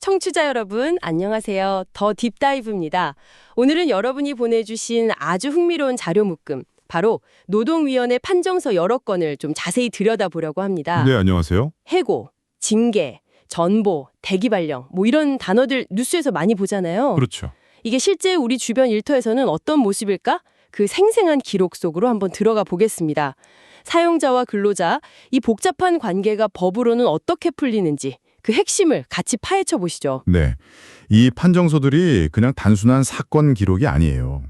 청취자 여러분, 안녕하세요. 더 딥다이브입니다. 오늘은 여러분이 보내주신 아주 흥미로운 자료 묶음, 바로 노동위원회 판정서 여러 건을 좀 자세히 들여다보려고 합니다. 네, 안녕하세요. 해고, 징계, 전보, 대기발령, 뭐 이런 단어들 뉴스에서 많이 보잖아요. 그렇죠. 이게 실제 우리 주변 일터에서는 어떤 모습일까? 그 생생한 기록 속으로 한번 들어가 보겠습니다. 사용자와 근로자, 이 복잡한 관계가 법으로는 어떻게 풀리는지 그 핵심을 같이 파헤쳐 보시죠. 네. 이 판정서들이 그냥 단순한 사건 기록이 아니에요.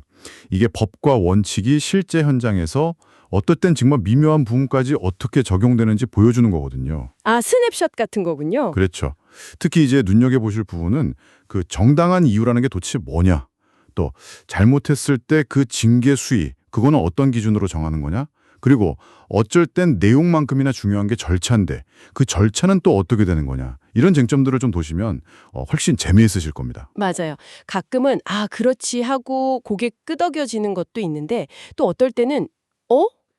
이게 법과 원칙이 실제 현장에서 어떨 땐 정말 미묘한 부분까지 어떻게 적용되는지 보여주는 거거든요. 아, 스냅샷 같은 거군요. 그렇죠. 특히 이제 눈여겨보실 부분은 그 정당한 이유라는 게 도대체 뭐냐? 또 잘못했을 때 그 징계 수위, 그거는 어떤 기준으로 정하는 거냐? 그리고 어쩔 땐 내용만큼이나 중요한 게 절차인데 그 절차는 또 어떻게 되는 거냐? 이런 쟁점들을 좀 보시면 훨씬 재미있으실 겁니다. 맞아요. 가끔은 아, 그렇지 하고 고개 끄덕여지는 것도 있는데 또 어떨 때는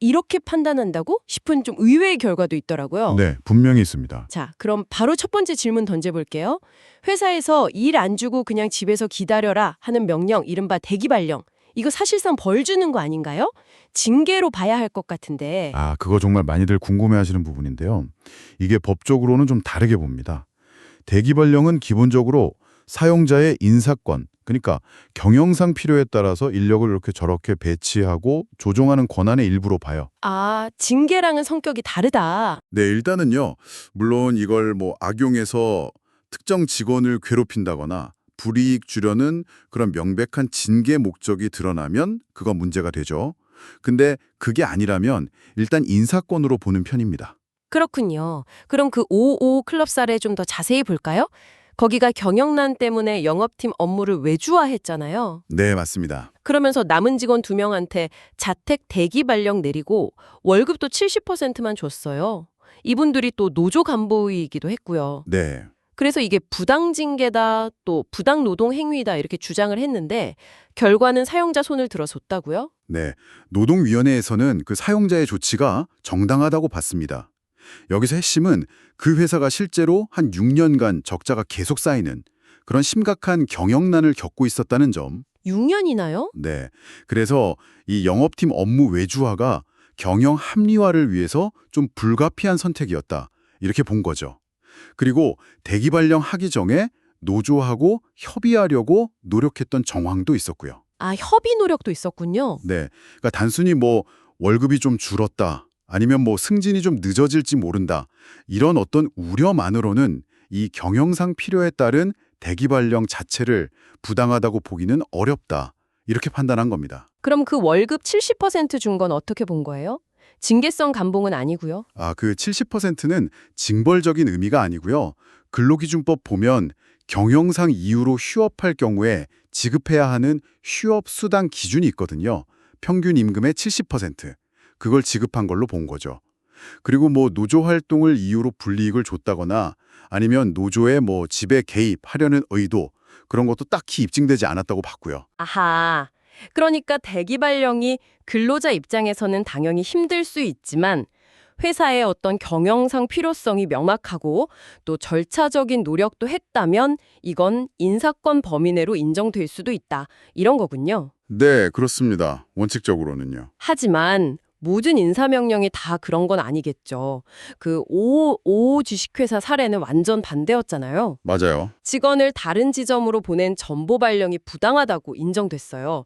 이렇게 판단한다고 싶은 좀 의외의 결과도 있더라고요. 네, 분명히 있습니다. 자, 그럼 바로 첫 번째 질문 던져볼게요. 회사에서 일 안 주고 그냥 집에서 기다려라 하는 명령, 이른바 대기발령. 이거 사실상 벌 주는 거 아닌가요? 징계로 봐야 할 것 같은데. 아, 그거 정말 많이들 궁금해하시는 부분인데요. 이게 법적으로는 좀 다르게 봅니다. 대기발령은 기본적으로 사용자의 인사권, 그러니까 경영상 필요에 따라서 인력을 이렇게 저렇게 배치하고 조종하는 권한의 일부로 봐요. 아, 징계랑은 성격이 다르다. 네, 일단은요. 물론 이걸 악용해서 특정 직원을 괴롭힌다거나 불이익 주려는 그런 명백한 징계 목적이 드러나면 그건 문제가 되죠. 근데 그게 아니라면 일단 인사권으로 보는 편입니다. 그렇군요. 그럼 그 55 클럽 사례 좀 더 자세히 볼까요? 거기가 경영난 때문에 영업팀 업무를 외주화했잖아요. 네, 맞습니다. 그러면서 남은 직원 2명한테 자택 대기 발령 내리고 월급도 70%만 줬어요. 이분들이 또 노조 간부이기도 했고요. 네. 그래서 이게 부당 징계다, 또 부당 노동 행위다 이렇게 주장을 했는데 결과는 사용자 손을 들어줬다고요? 네. 노동위원회에서는 그 사용자의 조치가 정당하다고 봤습니다. 여기서 핵심은 그 회사가 실제로 한 6년간 적자가 계속 쌓이는 그런 심각한 경영난을 겪고 있었다는 점. 6년이나요? 네. 그래서 이 영업팀 업무 외주화가 경영 합리화를 위해서 좀 불가피한 선택이었다. 이렇게 본 거죠. 그리고 대기발령 하기 전에 노조하고 협의하려고 노력했던 정황도 있었고요. 아, 협의 노력도 있었군요. 네. 그러니까 단순히 월급이 좀 줄었다. 아니면 승진이 좀 늦어질지 모른다. 이런 어떤 우려만으로는 이 경영상 필요에 따른 대기발령 자체를 부당하다고 보기는 어렵다. 이렇게 판단한 겁니다. 그럼 그 월급 70% 준 건 어떻게 본 거예요? 징계성 감봉은 아니고요. 아, 그 70%는 징벌적인 의미가 아니고요. 근로기준법 보면 경영상 이유로 휴업할 경우에 지급해야 하는 휴업 수당 기준이 있거든요. 평균 임금의 70%. 그걸 지급한 걸로 본 거죠. 그리고 노조 활동을 이유로 불이익을 줬다거나 아니면 노조의 집에 개입하려는 의도 그런 것도 딱히 입증되지 않았다고 봤고요. 아하. 그러니까 대기발령이 근로자 입장에서는 당연히 힘들 수 있지만 회사의 어떤 경영상 필요성이 명확하고 또 절차적인 노력도 했다면 이건 인사권 범위 내로 인정될 수도 있다. 이런 거군요. 네, 그렇습니다. 원칙적으로는요. 하지만 모든 인사명령이 다 그런 건 아니겠죠. 그 55 주식회사 사례는 완전 반대였잖아요. 맞아요. 직원을 다른 지점으로 보낸 전보 발령이 부당하다고 인정됐어요.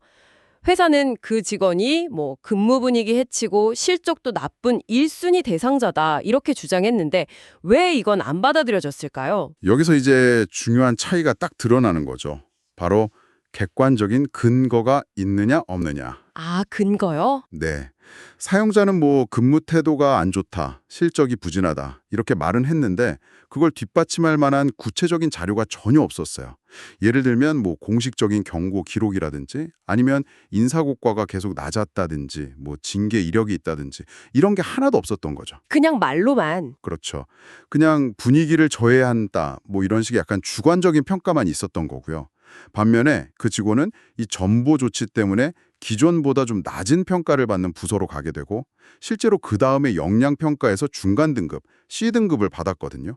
회사는 그 직원이 근무 분위기 해치고 실적도 나쁜 1순위 대상자다 이렇게 주장했는데 왜 이건 안 받아들여졌을까요? 여기서 이제 중요한 차이가 딱 드러나는 거죠. 바로 객관적인 근거가 있느냐 없느냐. 아, 근거요? 네. 사용자는 근무 태도가 안 좋다, 실적이 부진하다 이렇게 말은 했는데 그걸 뒷받침할 만한 구체적인 자료가 전혀 없었어요. 예를 들면 공식적인 경고 기록이라든지 아니면 인사고과가 계속 낮았다든지 징계 이력이 있다든지 이런 게 하나도 없었던 거죠. 그냥 말로만. 그렇죠. 그냥 분위기를 저해한다 이런 식의 약간 주관적인 평가만 있었던 거고요. 반면에 그 직원은 이 전보 조치 때문에 기존보다 좀 낮은 평가를 받는 부서로 가게 되고 실제로 그 다음에 역량평가에서 중간 등급, C등급을 받았거든요.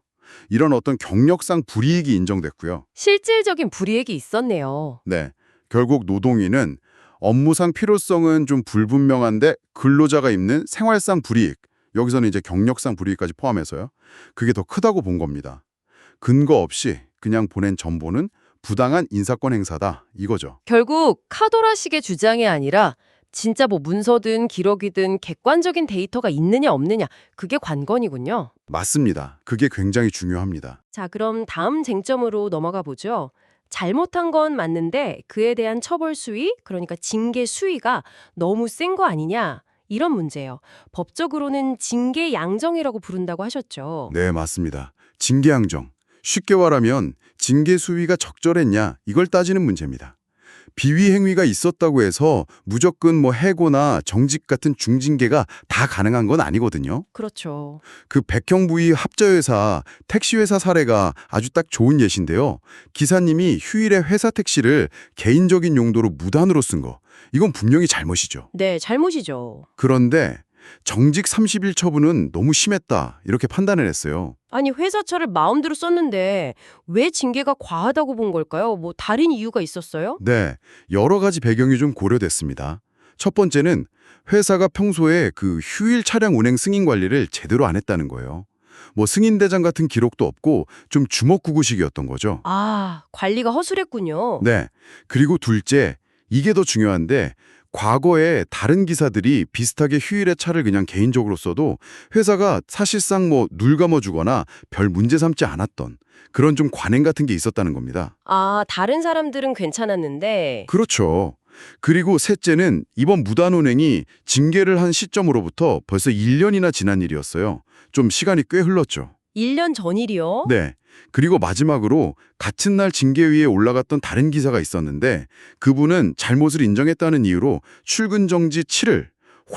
이런 어떤 경력상 불이익이 인정됐고요. 실질적인 불이익이 있었네요. 네, 결국 노동위는 업무상 필요성은 좀 불분명한데 근로자가 입는 생활상 불이익, 여기서는 이제 경력상 불이익까지 포함해서요. 그게 더 크다고 본 겁니다. 근거 없이 그냥 보낸 정보는 부당한 인사권 행사다, 이거죠. 결국 카도라식의 주장이 아니라 진짜 뭐 문서든 기록이든 객관적인 데이터가 있느냐 없느냐 그게 관건이군요. 맞습니다. 그게 굉장히 중요합니다. 자, 그럼 다음 쟁점으로 넘어가 보죠. 잘못한 건 맞는데 그에 대한 처벌 수위, 그러니까 징계 수위가 너무 센 거 아니냐 이런 문제예요. 법적으로는 징계 양정이라고 부른다고 하셨죠. 네, 맞습니다. 징계양정. 쉽게 말하면 징계 수위가 적절했냐, 이걸 따지는 문제입니다. 비위 행위가 있었다고 해서 무조건 해고나 정직 같은 중징계가 다 가능한 건 아니거든요. 그렇죠. 그 백형부위 합자회사, 택시회사 사례가 아주 딱 좋은 예시인데요. 기사님이 휴일에 회사 택시를 개인적인 용도로 무단으로 쓴 거, 이건 분명히 잘못이죠. 네, 잘못이죠. 그런데 정직 30일 처분은 너무 심했다, 이렇게 판단을 했어요. 아니, 회사 차를 마음대로 썼는데 왜 징계가 과하다고 본 걸까요? 뭐 다른 이유가 있었어요? 네, 여러 가지 배경이 좀 고려됐습니다. 첫 번째는 회사가 평소에 그 휴일 차량 운행 승인 관리를 제대로 안 했다는 거예요. 승인 대장 같은 기록도 없고 좀 주먹구구식이었던 거죠. 아, 관리가 허술했군요. 네, 그리고 둘째, 이게 더 중요한데 과거에 다른 기사들이 비슷하게 휴일에 차를 그냥 개인적으로 써도 회사가 사실상 눌감아주거나 별 문제 삼지 않았던 그런 좀 관행 같은 게 있었다는 겁니다. 아, 다른 사람들은 괜찮았는데. 그렇죠. 그리고 셋째는 이번 무단운행이 징계를 한 시점으로부터 벌써 1년이나 지난 일이었어요. 좀 시간이 꽤 흘렀죠. 1년 전일이요? 네. 그리고 마지막으로 같은 날 징계위에 올라갔던 다른 기사가 있었는데 그분은 잘못을 인정했다는 이유로 출근 정지 7일,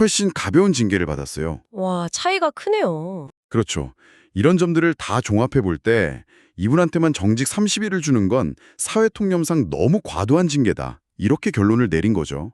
훨씬 가벼운 징계를 받았어요. 와, 차이가 크네요. 그렇죠. 이런 점들을 다 종합해 볼 때 이분한테만 정직 30일을 주는 건 사회통념상 너무 과도한 징계다, 이렇게 결론을 내린 거죠.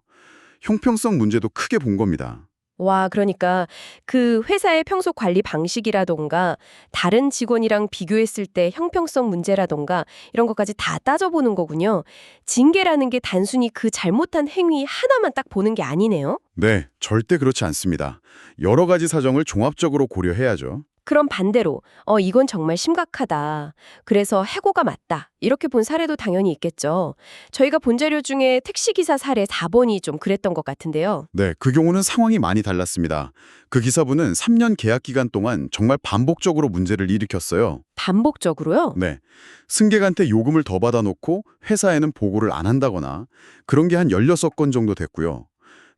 형평성 문제도 크게 본 겁니다. 와, 그러니까 그 회사의 평소 관리 방식이라던가 다른 직원이랑 비교했을 때 형평성 문제라던가 이런 것까지 다 따져보는 거군요. 징계라는 게 단순히 그 잘못한 행위 하나만 딱 보는 게 아니네요. 네, 절대 그렇지 않습니다. 여러 가지 사정을 종합적으로 고려해야죠. 그럼 반대로 이건 정말 심각하다. 그래서 해고가 맞다. 이렇게 본 사례도 당연히 있겠죠. 저희가 본 자료 중에 택시기사 사례 4번이 좀 그랬던 것 같은데요. 네, 그 경우는 상황이 많이 달랐습니다. 그 기사분은 3년 계약 기간 동안 정말 반복적으로 문제를 일으켰어요. 반복적으로요? 네, 승객한테 요금을 더 받아놓고 회사에는 보고를 안 한다거나 그런 게 한 16건 정도 됐고요.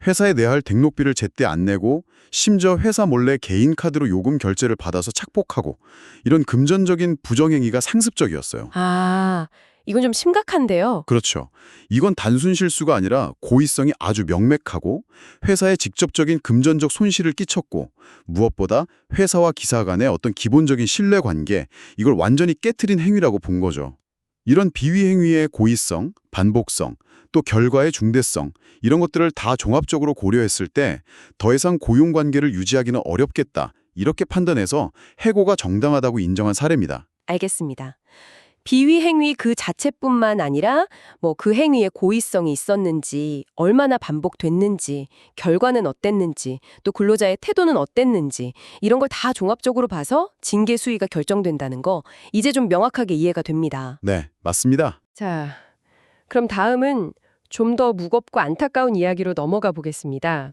회사에 내야 할 등록비를 제때 안 내고 심지어 회사 몰래 개인 카드로 요금 결제를 받아서 착복하고 이런 금전적인 부정행위가 상습적이었어요. 아, 이건 좀 심각한데요. 그렇죠. 이건 단순 실수가 아니라 고의성이 아주 명백하고 회사에 직접적인 금전적 손실을 끼쳤고 무엇보다 회사와 기사 간의 어떤 기본적인 신뢰관계, 이걸 완전히 깨트린 행위라고 본 거죠. 이런 비위 행위의 고의성, 반복성, 또 결과의 중대성, 이런 것들을 다 종합적으로 고려했을 때 더 이상 고용관계를 유지하기는 어렵겠다, 이렇게 판단해서 해고가 정당하다고 인정한 사례입니다. 알겠습니다. 비위 행위 그 자체뿐만 아니라 그 행위에 고의성이 있었는지, 얼마나 반복됐는지, 결과는 어땠는지, 또 근로자의 태도는 어땠는지 이런 걸 다 종합적으로 봐서 징계 수위가 결정된다는 거 이제 좀 명확하게 이해가 됩니다. 네, 맞습니다. 자, 그럼 다음은 좀 더 무겁고 안타까운 이야기로 넘어가 보겠습니다.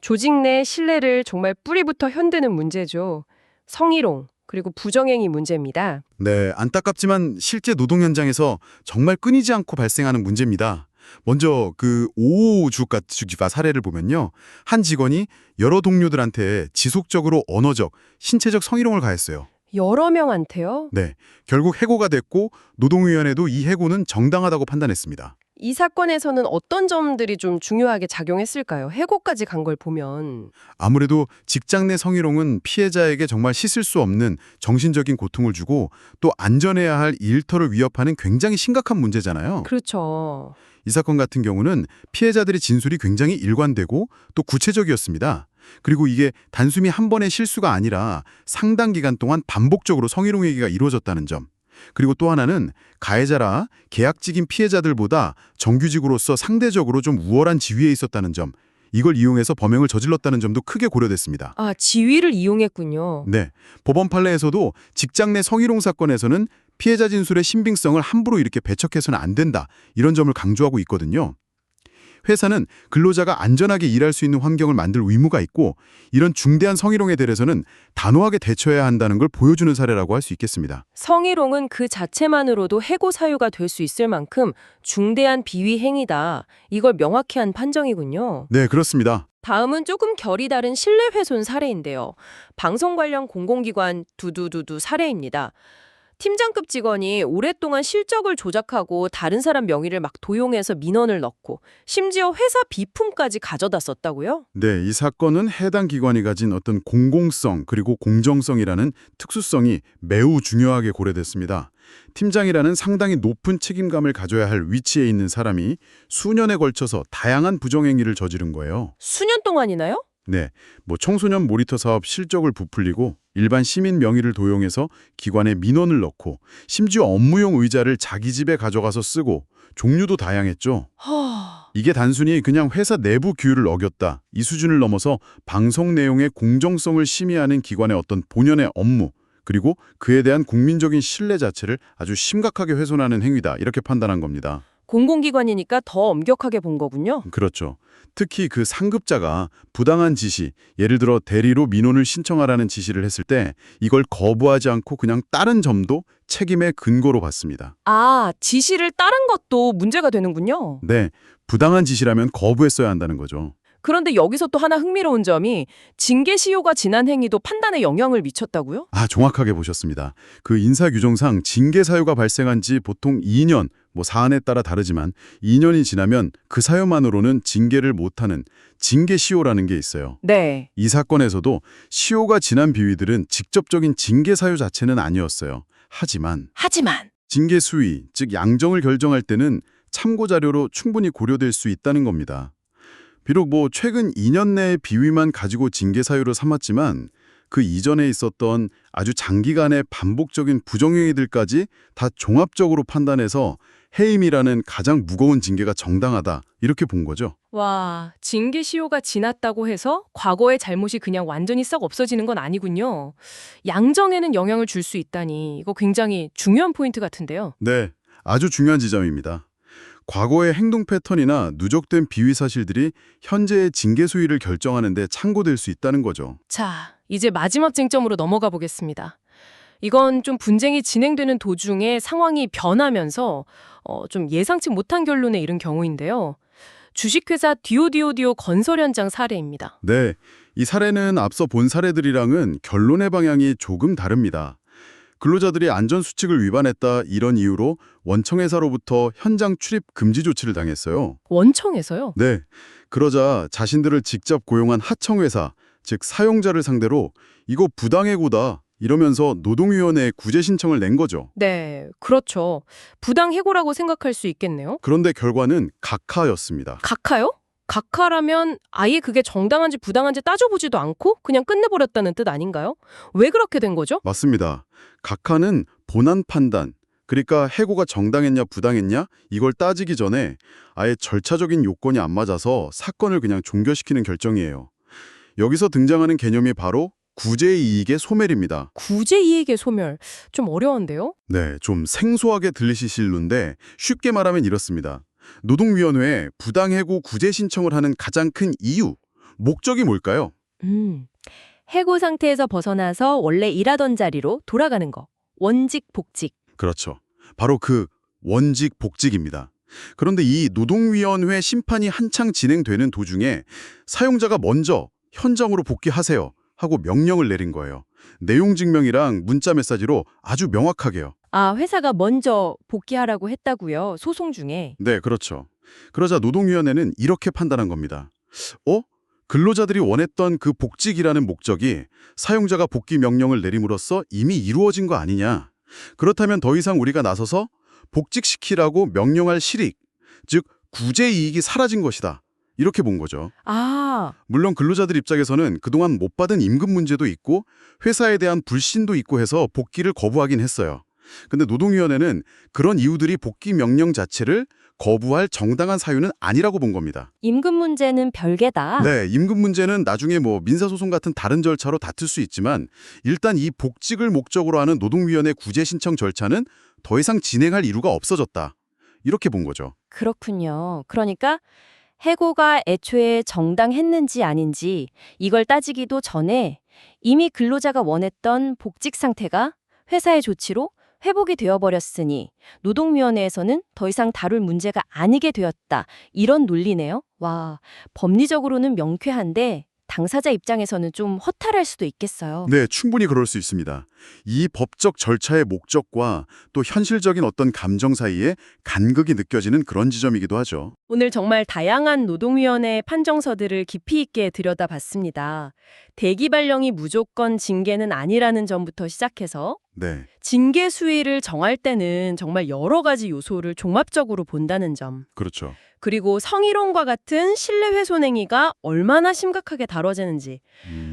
조직 내 신뢰를 정말 뿌리부터 흔드는 문제죠. 성희롱, 그리고 부정행위 문제입니다. 네, 안타깝지만 실제 노동 현장에서 정말 끊이지 않고 발생하는 문제입니다. 먼저 그 오주가 사례를 보면요. 한 직원이 여러 동료들한테 지속적으로 언어적, 신체적 성희롱을 가했어요. 여러 명한테요? 네, 결국 해고가 됐고 노동위원회도 이 해고는 정당하다고 판단했습니다. 이 사건에서는 어떤 점들이 좀 중요하게 작용했을까요? 해고까지 간 걸 보면. 아무래도 직장 내 성희롱은 피해자에게 정말 씻을 수 없는 정신적인 고통을 주고 또 안전해야 할 일터를 위협하는 굉장히 심각한 문제잖아요. 그렇죠. 이 사건 같은 경우는 피해자들의 진술이 굉장히 일관되고 또 구체적이었습니다. 그리고 이게 단순히 한 번의 실수가 아니라 상당 기간 동안 반복적으로 성희롱행위가 이루어졌다는 점. 그리고 또 하나는 가해자라 계약직인 피해자들보다 정규직으로서 상대적으로 좀 우월한 지위에 있었다는 점. 이걸 이용해서 범행을 저질렀다는 점도 크게 고려됐습니다. 아, 지위를 이용했군요. 네, 법원 판례에서도 직장 내 성희롱 사건에서는 피해자 진술의 신빙성을 함부로 이렇게 배척해서는 안 된다. 이런 점을 강조하고 있거든요. 회사는 근로자가 안전하게 일할 수 있는 환경을 만들 의무가 있고 이런 중대한 성희롱에 대해서는 단호하게 대처해야 한다는 걸 보여주는 사례라고 할 수 있겠습니다. 성희롱은 그 자체만으로도 해고 사유가 될 수 있을 만큼 중대한 비위 행위다. 이걸 명확히 한 판정이군요. 네, 그렇습니다. 다음은 조금 결이 다른 실내훼손 사례인데요. 방송 관련 공공기관 두두두두 사례입니다. 팀장급 직원이 오랫동안 실적을 조작하고 다른 사람 명의를 막 도용해서 민원을 넣고 심지어 회사 비품까지 가져다 썼다고요? 네, 이 사건은 해당 기관이 가진 어떤 공공성 그리고 공정성이라는 특수성이 매우 중요하게 고려됐습니다. 팀장이라는 상당히 높은 책임감을 가져야 할 위치에 있는 사람이 수년에 걸쳐서 다양한 부정행위를 저지른 거예요. 수년 동안이나요? 네, 청소년 모니터 사업 실적을 부풀리고 일반 시민 명의를 도용해서 기관에 민원을 넣고 심지어 업무용 의자를 자기 집에 가져가서 쓰고 종류도 다양했죠. 이게 단순히 그냥 회사 내부 규율을 어겼다. 이 수준을 넘어서 방송 내용의 공정성을 심의하는 기관의 어떤 본연의 업무 그리고 그에 대한 국민적인 신뢰 자체를 아주 심각하게 훼손하는 행위다. 이렇게 판단한 겁니다. 공공기관이니까 더 엄격하게 본 거군요. 그렇죠. 특히 그 상급자가 부당한 지시, 예를 들어 대리로 민원을 신청하라는 지시를 했을 때 이걸 거부하지 않고 그냥 따른 점도 책임의 근거로 봤습니다. 아, 지시를 따른 것도 문제가 되는군요. 네, 부당한 지시라면 거부했어야 한다는 거죠. 그런데 여기서 또 하나 흥미로운 점이 징계 시효가 지난 행위도 판단에 영향을 미쳤다고요? 아, 정확하게 보셨습니다. 그 인사규정상 징계 사유가 발생한 지 보통 2년, 사안에 따라 다르지만 2년이 지나면 그 사유만으로는 징계를 못하는 징계 시효라는 게 있어요. 네. 이 사건에서도 시효가 지난 비위들은 직접적인 징계 사유 자체는 아니었어요. 하지만 징계 수위, 즉 양정을 결정할 때는 참고 자료로 충분히 고려될 수 있다는 겁니다. 비록 최근 2년 내의 비위만 가지고 징계 사유로 삼았지만 그 이전에 있었던 아주 장기간의 반복적인 부정행위들까지 다 종합적으로 판단해서 해임이라는 가장 무거운 징계가 정당하다 이렇게 본 거죠. 와, 징계 시효가 지났다고 해서 과거의 잘못이 그냥 완전히 싹 없어지는 건 아니군요. 양정에는 영향을 줄 수 있다니 이거 굉장히 중요한 포인트 같은데요. 네, 아주 중요한 지점입니다. 과거의 행동 패턴이나 누적된 비위 사실들이 현재의 징계 수위를 결정하는 데 참고될 수 있다는 거죠. 자, 이제 마지막 쟁점으로 넘어가 보겠습니다. 이건 좀 분쟁이 진행되는 도중에 상황이 변하면서 좀 예상치 못한 결론에 이른 경우인데요. 주식회사 디오디오디오 건설 현장 사례입니다. 네, 이 사례는 앞서 본 사례들이랑은 결론의 방향이 조금 다릅니다. 근로자들이 안전수칙을 위반했다 이런 이유로 원청회사로부터 현장 출입 금지 조치를 당했어요. 원청에서요? 네, 그러자 자신들을 직접 고용한 하청회사, 즉 사용자를 상대로 이거 부당해고다 이러면서 노동위원회에 구제 신청을 낸 거죠. 네, 그렇죠. 부당해고라고 생각할 수 있겠네요. 그런데 결과는 각하였습니다. 각하요? 각하라면 아예 그게 정당한지 부당한지 따져보지도 않고 그냥 끝내버렸다는 뜻 아닌가요? 왜 그렇게 된 거죠? 맞습니다. 각하는 본안 판단, 그러니까 해고가 정당했냐 부당했냐 이걸 따지기 전에 아예 절차적인 요건이 안 맞아서 사건을 그냥 종결시키는 결정이에요. 여기서 등장하는 개념이 바로 구제이익의 소멸입니다. 구제이익의 소멸. 좀 어려운데요? 네, 좀 생소하게 들리실 룬데 쉽게 말하면 이렇습니다. 노동위원회에 부당해고 구제 신청을 하는 가장 큰 이유, 목적이 뭘까요? 해고 상태에서 벗어나서 원래 일하던 자리로 돌아가는 거. 원직, 복직. 그렇죠. 바로 그 원직 복직입니다. 그런데 이 노동위원회 심판이 한창 진행되는 도중에 사용자가 먼저 현장으로 복귀하세요 하고 명령을 내린 거예요. 내용 증명이랑 문자 메시지로 아주 명확하게요. 아, 회사가 먼저 복귀하라고 했다고요? 소송 중에. 네, 그렇죠. 그러자 노동위원회는 이렇게 판단한 겁니다. 근로자들이 원했던 그 복직이라는 목적이 사용자가 복귀 명령을 내림으로써 이미 이루어진 거 아니냐. 그렇다면 더 이상 우리가 나서서 복직시키라고 명령할 실익, 즉 구제 이익이 사라진 것이다. 이렇게 본 거죠. 아, 물론 근로자들 입장에서는 그동안 못 받은 임금 문제도 있고 회사에 대한 불신도 있고 해서 복귀를 거부하긴 했어요. 근데 노동위원회는 그런 이유들이 복귀 명령 자체를 거부할 정당한 사유는 아니라고 본 겁니다. 임금 문제는 별개다. 네, 임금 문제는 나중에 뭐 민사소송 같은 다른 절차로 다툴 수 있지만 일단 이 복직을 목적으로 하는 노동위원회 구제 신청 절차는 더 이상 진행할 이유가 없어졌다. 이렇게 본 거죠. 그렇군요. 그러니까 해고가 애초에 정당했는지 아닌지 이걸 따지기도 전에 이미 근로자가 원했던 복직 상태가 회사의 조치로 회복이 되어버렸으니 노동위원회에서는 더 이상 다룰 문제가 아니게 되었다. 이런 논리네요. 와, 법리적으로는 명쾌한데 당사자 입장에서는 좀 허탈할 수도 있겠어요. 네, 충분히 그럴 수 있습니다. 이 법적 절차의 목적과 또 현실적인 어떤 감정 사이에 간극이 느껴지는 그런 지점이기도 하죠. 오늘 정말 다양한 노동위원회 판정서들을 깊이 있게 들여다봤습니다. 대기 발령이 무조건 징계는 아니라는 점부터 시작해서 네, 징계 수위를 정할 때는 정말 여러 가지 요소를 종합적으로 본다는 점. 그렇죠. 그리고 성희롱과 같은 실내훼손 행위가 얼마나 심각하게 다뤄지는지.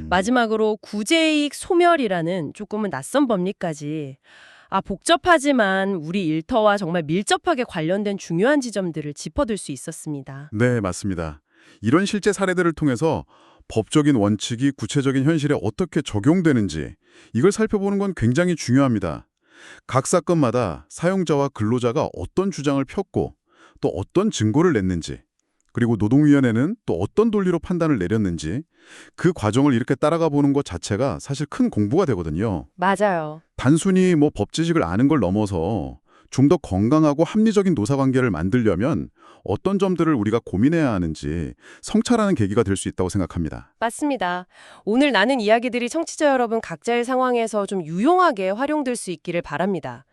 마지막으로 구제이익 소멸이라는 조금은 낯선 법리까지. 복잡하지만 우리 일터와 정말 밀접하게 관련된 중요한 지점들을 짚어둘 수 있었습니다. 네, 맞습니다. 이런 실제 사례들을 통해서 법적인 원칙이 구체적인 현실에 어떻게 적용되는지 이걸 살펴보는 건 굉장히 중요합니다. 각 사건마다 사용자와 근로자가 어떤 주장을 폈고 또 어떤 증거를 냈는지 그리고 노동위원회는 또 어떤 논리로 판단을 내렸는지 그 과정을 이렇게 따라가 보는 것 자체가 사실 큰 공부가 되거든요. 맞아요. 단순히 뭐 법 지식을 아는 걸 넘어서 좀 더 건강하고 합리적인 노사관계를 만들려면 어떤 점들을 우리가 고민해야 하는지 성찰하는 계기가 될 수 있다고 생각합니다. 맞습니다. 오늘 나눈 이야기들이 청취자 여러분 각자의 상황에서 좀 유용하게 활용될 수 있기를 바랍니다.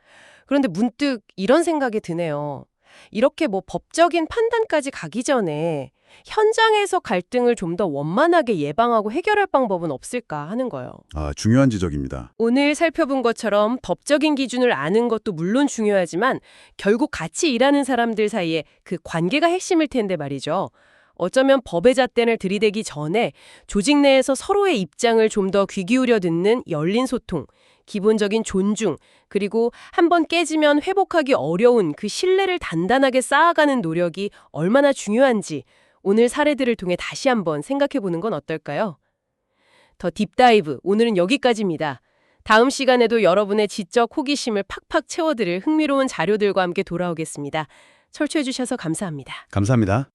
그런데 문득 이런 생각이 드네요. 이렇게 뭐 법적인 판단까지 가기 전에 현장에서 갈등을 좀 더 원만하게 예방하고 해결할 방법은 없을까 하는 거예요. 중요한 지적입니다. 오늘 살펴본 것처럼 법적인 기준을 아는 것도 물론 중요하지만 결국 같이 일하는 사람들 사이에 그 관계가 핵심일 텐데 말이죠. 어쩌면 법의 잣대를 들이대기 전에 조직 내에서 서로의 입장을 좀 더 귀 기울여 듣는 열린 소통, 기본적인 존중, 그리고 한번 깨지면 회복하기 어려운 그 신뢰를 단단하게 쌓아가는 노력이 얼마나 중요한지 오늘 사례들을 통해 다시 한번 생각해보는 건 어떨까요? 더 딥다이브, 오늘은 여기까지입니다. 다음 시간에도 여러분의 지적 호기심을 팍팍 채워드릴 흥미로운 자료들과 함께 돌아오겠습니다. 철수해주셔서 감사합니다. 감사합니다.